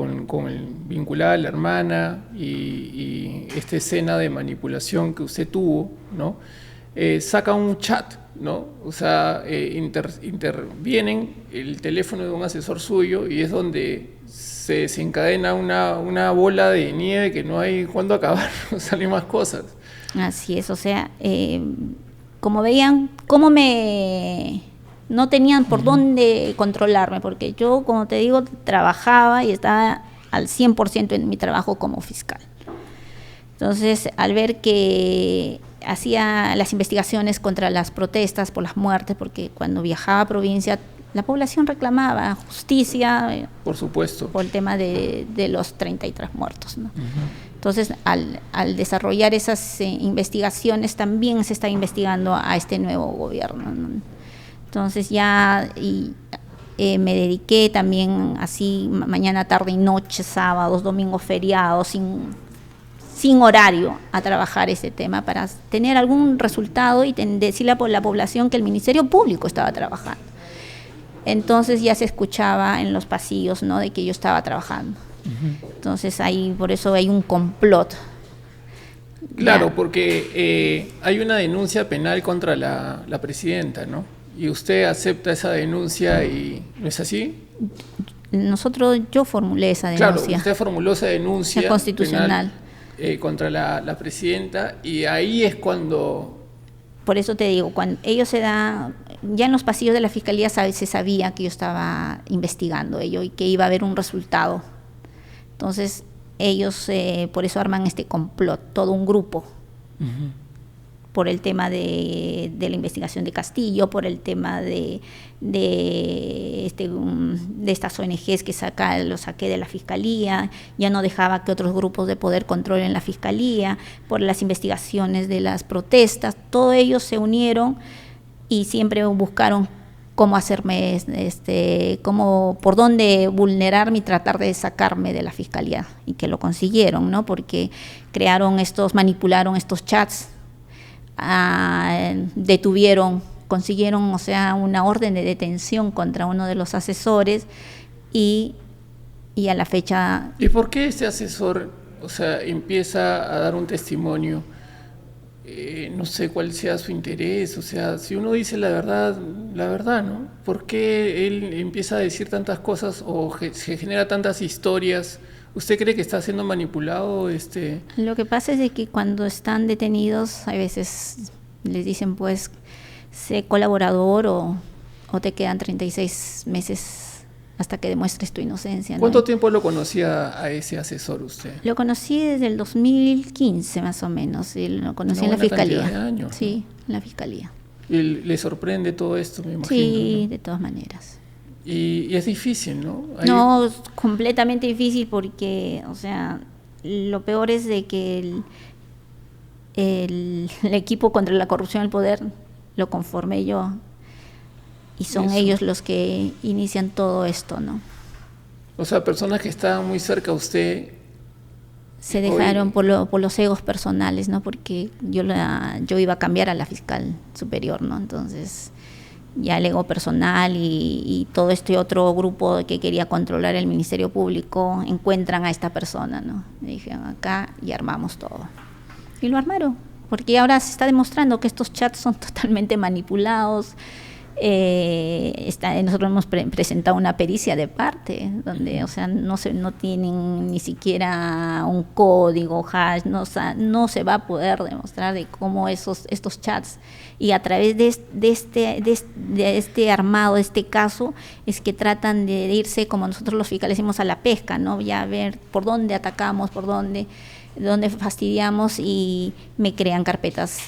el vinculada a la hermana y esta escena de manipulación que usted tuvo, ¿no? Saca un chat, ¿no? O sea, intervienen el teléfono de un asesor suyo y es donde se desencadena una bola de nieve que no hay cuándo acabar, salen más cosas.
Así es, o sea, como veían, no tenían por dónde controlarme, porque yo, como te digo, trabajaba y estaba al 100% en mi trabajo como fiscal. Entonces, al ver que hacía las investigaciones contra las protestas por las muertes, porque cuando viajaba a provincia, la población reclamaba justicia.
Por supuesto.
Por el tema de los 33 muertos, ¿no? Entonces, al desarrollar esas investigaciones, también se está investigando a este nuevo gobierno, ¿no? Entonces me dediqué también así mañana, tarde y noche, sábados, domingos, feriados, sin horario a trabajar ese tema para tener algún resultado y decirle a la población que el Ministerio Público estaba trabajando. Entonces ya se escuchaba en los pasillos, ¿no?, de que yo estaba trabajando. Entonces ahí, por eso hay un complot.
Claro,
Ya.
porque hay una denuncia penal contra la presidenta, ¿no? Y usted acepta esa denuncia y ¿no es así?
Yo formulé esa
Claro,
denuncia.
usted formuló esa denuncia
La constitucional.
penal, contra la presidenta y ahí es cuando...
Por eso te digo, cuando ellos ya en los pasillos de la fiscalía se sabía que yo estaba investigando ello y que iba a haber un resultado. Entonces ellos por eso arman este complot, todo un grupo, por el tema de la investigación de Castillo, por el tema de estas ONGs que lo saqué de la fiscalía, ya no dejaba que otros grupos de poder controlen la fiscalía, por las investigaciones de las protestas, todos ellos se unieron y siempre buscaron cómo hacerme, por dónde vulnerarme y tratar de sacarme de la fiscalía, y que lo consiguieron, ¿no? Porque manipularon estos chats, consiguieron, o sea, una orden de detención contra uno de los asesores y a la fecha...
¿Y por qué este asesor, o sea, empieza a dar un testimonio? No sé cuál sea su interés, o sea, si uno dice la verdad, ¿no? ¿Por qué él empieza a decir tantas cosas o se genera tantas historias? ¿Usted cree que está siendo manipulado?
Lo que pasa es de que cuando están detenidos, a veces les dicen, pues, sé colaborador o te quedan 36 meses hasta que demuestres tu inocencia, ¿no?
¿Cuánto tiempo lo conocía a ese asesor usted?
Lo conocí desde el 2015 más o menos, y lo conocí en la fiscalía.
Cantidad de años,
sí,
¿no?
en la fiscalía.
¿Y le sorprende todo esto, me imagino?
Sí,
¿no?
de todas maneras.
Y es difícil, ¿no?
No, es completamente difícil porque, o sea, lo peor es de que el equipo contra la corrupción del poder lo conformé yo. Y son ellos los que inician todo esto, ¿no?
O sea, personas que estaban muy cerca a usted...
Se dejaron por los egos personales, ¿no? Porque yo iba a cambiar a la fiscal superior, ¿no? Entonces, ya el ego personal y todo este otro grupo que quería controlar el Ministerio Público encuentran a esta persona, ¿no? Me dijeron acá y armamos todo. Y lo armaron, porque ahora se está demostrando que estos chats son totalmente manipulados. Nosotros hemos presentado una pericia de parte donde, o sea, no tienen ni siquiera un código hash, no se va a poder demostrar de cómo estos chats, y a través de este armado, de este caso, es que tratan de irse, como nosotros los fiscales decimos, a la pesca, ¿no? Ya a ver por dónde atacamos, por dónde fastidiamos, y me crean carpetas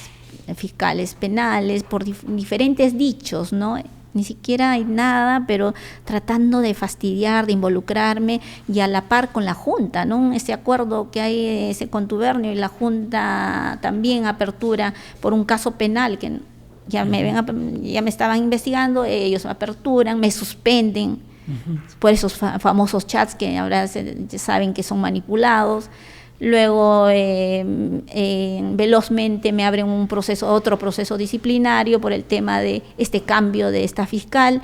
fiscales penales por diferentes dichos, ¿no? Ni siquiera hay nada, pero tratando de fastidiar, de involucrarme, y a la par con la Junta, ¿no? Ese acuerdo que hay, ese contubernio, y la Junta también apertura por un caso penal que ya me estaban investigando, ellos me aperturan, me suspenden por esos famosos chats que ahora saben que son manipulados. Luego velozmente me abren otro proceso disciplinario por el tema de este cambio de esta fiscal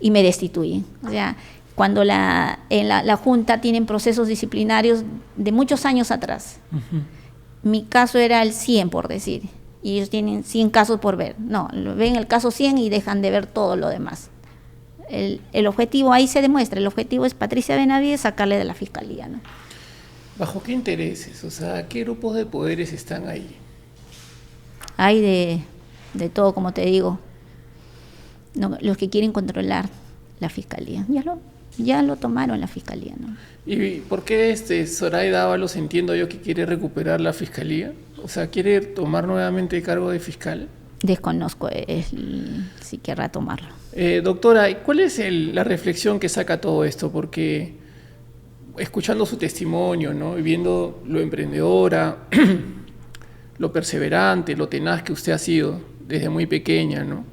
y me destituyen. O sea, cuando en la Junta tienen procesos disciplinarios de muchos años atrás. Mi caso era el 100, por decir, y ellos tienen 100 casos por ver. No, ven el caso 100 y dejan de ver todo lo demás. El objetivo, ahí se demuestra, el objetivo es Patricia Benavides sacarle de la fiscalía, ¿no?
¿Bajo qué intereses? O sea, ¿qué grupos de poderes están ahí?
Hay de todo, como te digo. No, los que quieren controlar la fiscalía. Ya lo tomaron la fiscalía, ¿no?
¿Y por qué Zoraida Ábalos, entiendo yo, que quiere recuperar la fiscalía? O sea, ¿quiere tomar nuevamente el cargo de fiscal?
Desconozco si querrá tomarlo.
Doctora, ¿cuál es la reflexión que saca todo esto? Porque escuchando su testimonio, ¿no? Y viendo lo emprendedora, lo perseverante, lo tenaz que usted ha sido desde muy pequeña, ¿no?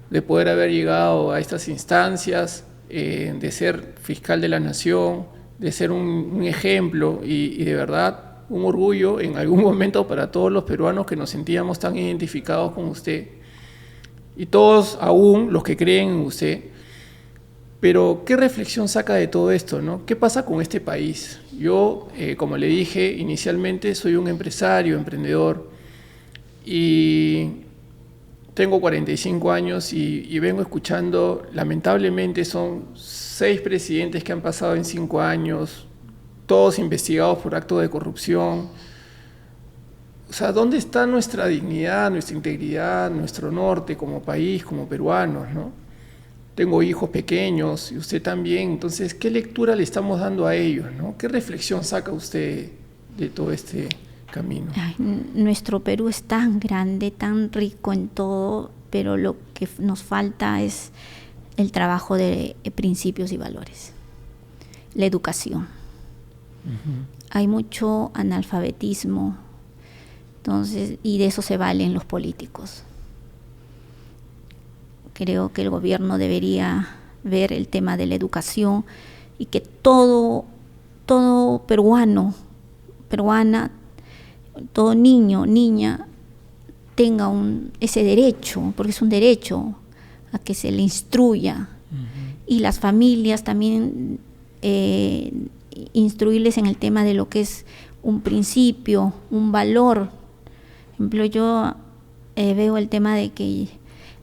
De poder haber llegado a estas instancias, de ser fiscal de la nación, de ser un ejemplo y de verdad un orgullo en algún momento para todos los peruanos que nos sentíamos tan identificados con usted. Y todos aún los que creen en usted. Pero, ¿qué reflexión saca de todo esto, no? ¿Qué pasa con este país? Yo, como le dije inicialmente, soy un empresario, emprendedor, y tengo 45 años y vengo escuchando, lamentablemente son 6 presidentes que han pasado en 5 años, todos investigados por actos de corrupción. O sea, ¿dónde está nuestra dignidad, nuestra integridad, nuestro norte como país, como peruanos, ¿no? Tengo hijos pequeños y usted también, entonces, ¿qué lectura le estamos dando a ellos, ¿no? ¿Qué reflexión saca usted de todo este camino?
Ay, nuestro Perú es tan grande, tan rico en todo, pero lo que nos falta es el trabajo de principios y valores, la educación. Hay mucho analfabetismo, entonces, y de eso se valen los políticos. Creo que el gobierno debería ver el tema de la educación y que todo peruano, peruana, todo niño, niña tenga ese derecho, porque es un derecho a que se le instruya. Y las familias también instruirles en el tema de lo que es un principio, un valor. Por ejemplo, yo veo el tema de que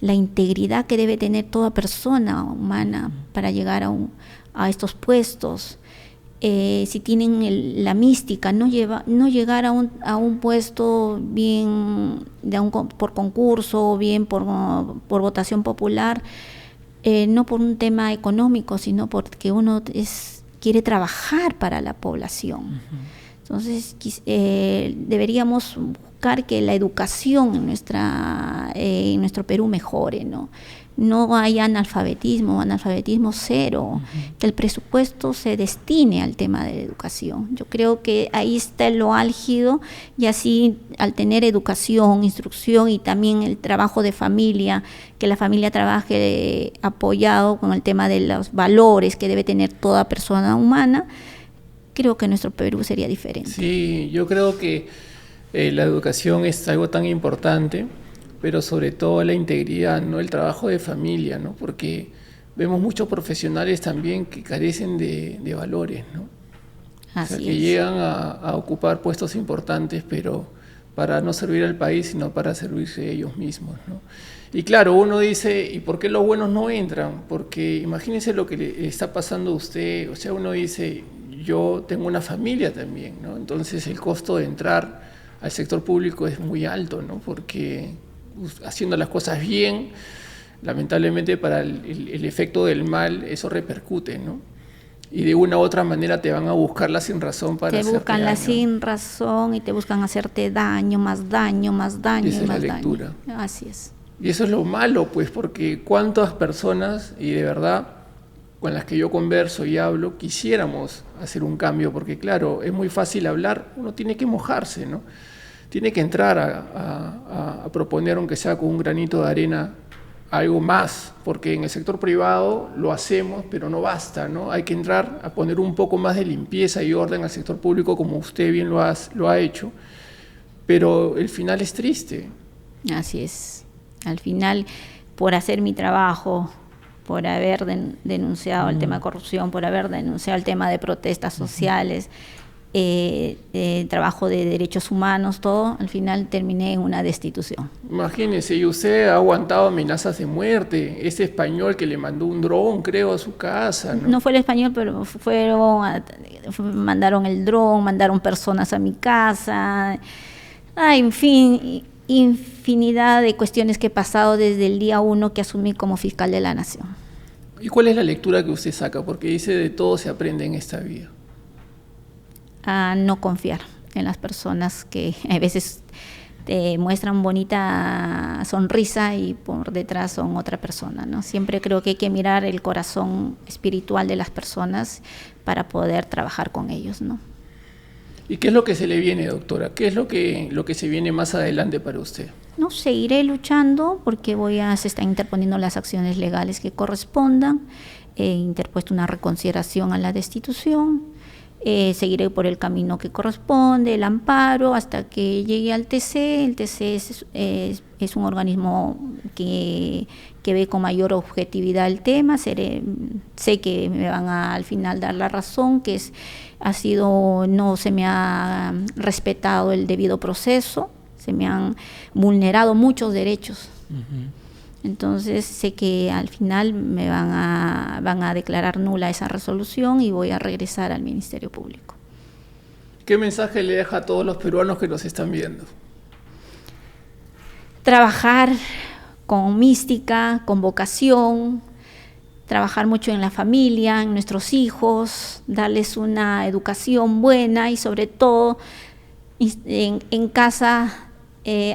la integridad que debe tener toda persona humana para llegar a estos puestos. Si tienen la mística, no llegar a un puesto bien por concurso o bien por votación popular, no por un tema económico, sino porque uno quiere trabajar para la población. Entonces, deberíamos buscar que la educación en nuestro Perú mejore, ¿no? No hay analfabetismo cero, que el presupuesto se destine al tema de la educación. Yo creo que ahí está lo álgido, y así al tener educación, instrucción y también el trabajo de familia, que la familia trabaje apoyado con el tema de los valores que debe tener toda persona humana, creo que nuestro Perú sería diferente.
Sí, yo creo que la educación es algo tan importante, pero sobre todo la integridad, ¿no? El trabajo de familia, ¿no? Porque vemos muchos profesionales también que carecen de valores, ¿no?
Así
o sea, que llegan a ocupar puestos importantes, pero para no servir al país, sino para servirse ellos mismos, ¿no? Y claro, uno dice, ¿y por qué los buenos no entran? Porque imagínense lo que le está pasando a usted. O sea, uno dice, yo tengo una familia también, ¿no? Entonces el costo de entrar al sector público es muy alto, ¿no? Porque haciendo las cosas bien, lamentablemente para el efecto del mal eso repercute, ¿no? Y de una u otra manera te van a buscar la sin razón para hacerte daño.
Te buscan la sin razón y te buscan hacerte daño, más daño, más daño.
Esa es la lectura.
Así es.
Y eso es lo malo, pues, porque cuántas personas, y de verdad, con las que yo converso y hablo, quisiéramos hacer un cambio, porque claro, es muy fácil hablar, uno tiene que mojarse, ¿no? Tiene que entrar a proponer, aunque sea con un granito de arena, algo más, porque en el sector privado lo hacemos, pero no basta, ¿no? Hay que entrar a poner un poco más de limpieza y orden al sector público, como usted bien lo ha hecho, pero el final es triste.
Así es. Al final, por hacer mi trabajo, por haber denunciado el tema de corrupción, por haber denunciado el tema de protestas sociales, trabajo de derechos humanos, todo, al final terminé en una destitución.
Imagínese, y usted ha aguantado amenazas de muerte, ese español que le mandó un dron, creo, a su casa, ¿no?
No fue el español, pero mandaron el dron, mandaron personas a mi casa, en fin, infinidad de cuestiones que he pasado desde el día 1 que asumí como fiscal de la Nación.
¿Y cuál es la lectura que usted saca? Porque dice, de todo se aprende en esta vida.
A no confiar en las personas que a veces te muestran bonita sonrisa y por detrás son otra persona, ¿no? Siempre creo que hay que mirar el corazón espiritual de las personas para poder trabajar con ellos, ¿no?
¿Y qué es lo que se le viene, doctora? ¿Qué es lo que se viene más adelante para usted?
No, seguiré luchando porque se están interponiendo las acciones legales que correspondan. He interpuesto una reconsideración a la destitución. seguiré por el camino que corresponde, el amparo, hasta que llegue al TC. El TC es un organismo que ve con mayor objetividad el tema. Sé que me van a al final dar la razón, que no se me ha respetado el debido proceso, se me han vulnerado muchos derechos. Entonces sé que al final me van a declarar nula esa resolución y voy a regresar al Ministerio Público.
¿Qué mensaje le deja a todos los peruanos que nos están viendo?
Trabajar con mística, con vocación, trabajar mucho en la familia, en nuestros hijos, darles una educación buena y sobre todo en casa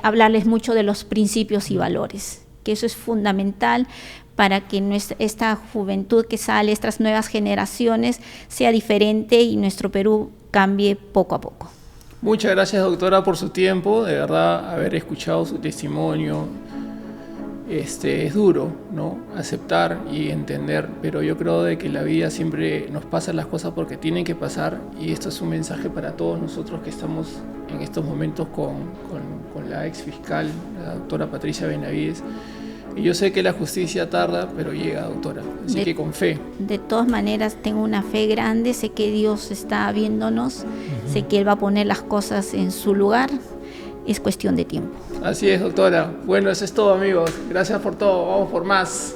hablarles mucho de los principios y valores, que eso es fundamental para que esta juventud que sale, estas nuevas generaciones, sea diferente y nuestro Perú cambie poco a poco.
Muchas gracias, doctora, por su tiempo. De verdad, haber escuchado su testimonio es duro, ¿no? Aceptar y entender, pero yo creo de que la vida siempre nos pasan las cosas porque tienen que pasar, y esto es un mensaje para todos nosotros que estamos en estos momentos con la ex fiscal, la doctora Patricia Benavides. Y yo sé que la justicia tarda, pero llega, doctora, así que con fe.
De todas maneras, tengo una fe grande, sé que Dios está viéndonos, sé que Él va a poner las cosas en su lugar, es cuestión de tiempo.
Así es, doctora. Bueno, eso es todo, amigos. Gracias por todo, vamos por más.